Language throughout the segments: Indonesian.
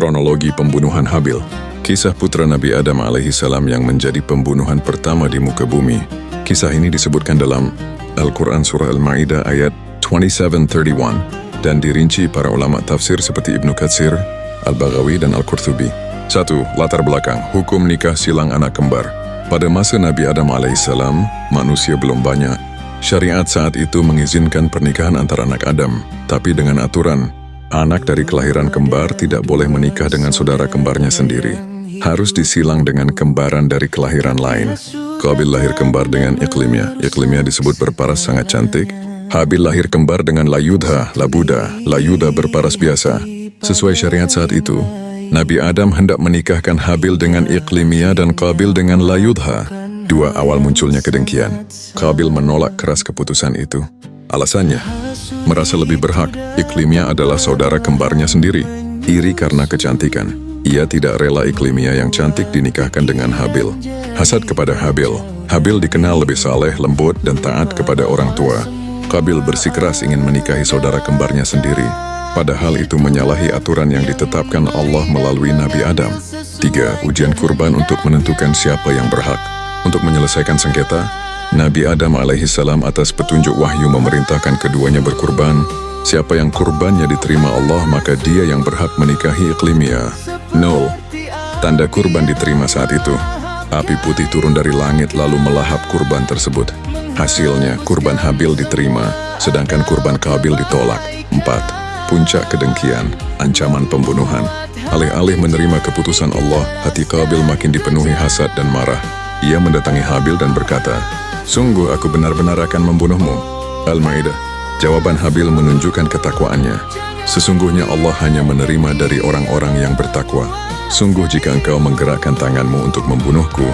Kronologi pembunuhan Habil. Kisah putra Nabi Adam alaihissalam yang menjadi pembunuhan pertama di muka bumi. Kisah ini disebutkan dalam Al-Quran Surah Al-Ma'idah ayat 27:31 dan dirinci para ulama tafsir seperti Ibnu Katsir, Al-Baghawi, dan Al-Qurtubi. 1. Latar belakang, hukum nikah silang anak kembar. Pada masa Nabi Adam alaihissalam, manusia belum banyak. Syariat saat itu mengizinkan pernikahan antara anak Adam, tapi dengan aturan, anak dari kelahiran kembar tidak boleh menikah dengan saudara kembarnya sendiri. Harus disilang dengan kembaran dari kelahiran lain. Qabil lahir kembar dengan Iqlimya. Iqlimya disebut berparas sangat cantik. Habil lahir kembar dengan Layudha, Labuda. Layudha berparas biasa. Sesuai syariat saat itu, Nabi Adam hendak menikahkan Habil dengan Iqlimya dan Qabil dengan Layudha. Dua awal munculnya kedengkian. Qabil menolak keras keputusan itu. Alasannya, merasa lebih berhak. Iqlimya adalah saudara kembarnya sendiri. Iri karena kecantikan. Ia tidak rela Iqlimya yang cantik dinikahkan dengan Habil. Hasad kepada Habil. Habil dikenal lebih saleh, lembut, dan taat kepada orang tua. Qabil bersikeras ingin menikahi saudara kembarnya sendiri. Padahal itu menyalahi aturan yang ditetapkan Allah melalui Nabi Adam. 3. Ujian kurban untuk menentukan siapa yang berhak. Untuk menyelesaikan sengketa, Nabi Adam alaihissalam atas petunjuk wahyu memerintahkan keduanya berkurban. Siapa yang kurbannya diterima Allah, maka dia yang berhak menikahi Iqlimya. 0. Tanda kurban diterima saat itu. Api putih turun dari langit lalu melahap kurban tersebut. Hasilnya, kurban Habil diterima, sedangkan kurban Qabil ditolak. 4. Puncak kedengkian, ancaman pembunuhan. Alih-alih menerima keputusan Allah, hati Qabil makin dipenuhi hasad dan marah. Ia mendatangi Habil dan berkata, "Sungguh aku benar-benar akan membunuhmu." Al-Ma'idah. Jawaban Habil menunjukkan ketakwaannya. "Sesungguhnya Allah hanya menerima dari orang-orang yang bertakwa. Sungguh jika engkau menggerakkan tanganmu untuk membunuhku,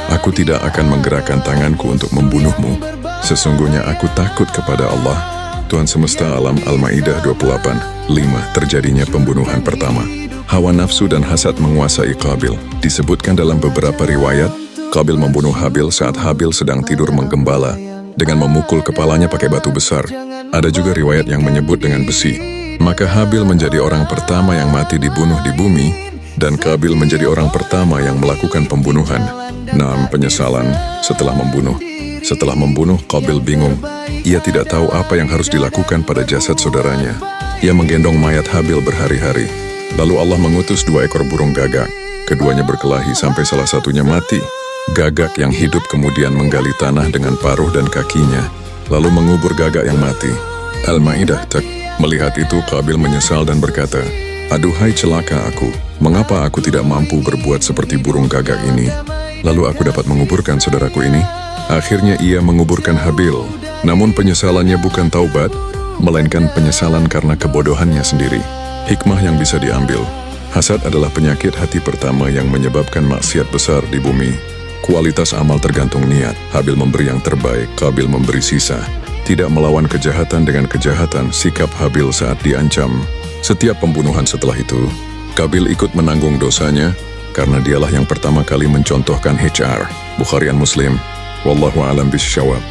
aku tidak akan menggerakkan tanganku untuk membunuhmu. Sesungguhnya aku takut kepada Allah, Tuhan semesta alam." Al-Ma'idah 28:5. Terjadinya pembunuhan pertama. Hawa nafsu dan hasad menguasai Qabil. Disebutkan dalam beberapa riwayat, Qabil membunuh Habil saat Habil sedang tidur menggembala dengan memukul kepalanya pakai batu besar. Ada juga riwayat yang menyebut dengan besi. Maka Habil menjadi orang pertama yang mati dibunuh di bumi, dan Qabil menjadi orang pertama yang melakukan pembunuhan. 6. Penyesalan setelah membunuh. Setelah membunuh, Qabil bingung. Ia tidak tahu apa yang harus dilakukan pada jasad saudaranya. Ia menggendong mayat Habil berhari-hari. Lalu Allah mengutus 2 ekor burung gagak. Keduanya berkelahi sampai salah satunya mati. Gagak yang hidup kemudian menggali tanah dengan paruh dan kakinya, lalu mengubur gagak yang mati. Al-Ma'idah. Melihat itu, Qabil menyesal dan berkata, "Aduhai celaka aku, mengapa aku tidak mampu berbuat seperti burung gagak ini? Lalu aku dapat menguburkan saudaraku ini?" Akhirnya ia menguburkan Habil. Namun penyesalannya bukan taubat, melainkan penyesalan karena kebodohannya sendiri. Hikmah yang bisa diambil. Hasad adalah penyakit hati pertama yang menyebabkan maksiat besar di bumi. Kualitas amal tergantung niat. Habil memberi yang terbaik, Qabil memberi sisa. Tidak melawan kejahatan dengan kejahatan, sikap Habil saat diancam. Setiap pembunuhan setelah itu, Qabil ikut menanggung dosanya, karena dialah yang pertama kali mencontohkan HR. Bukhari dan Muslim. Wallahu a'lam bishawab.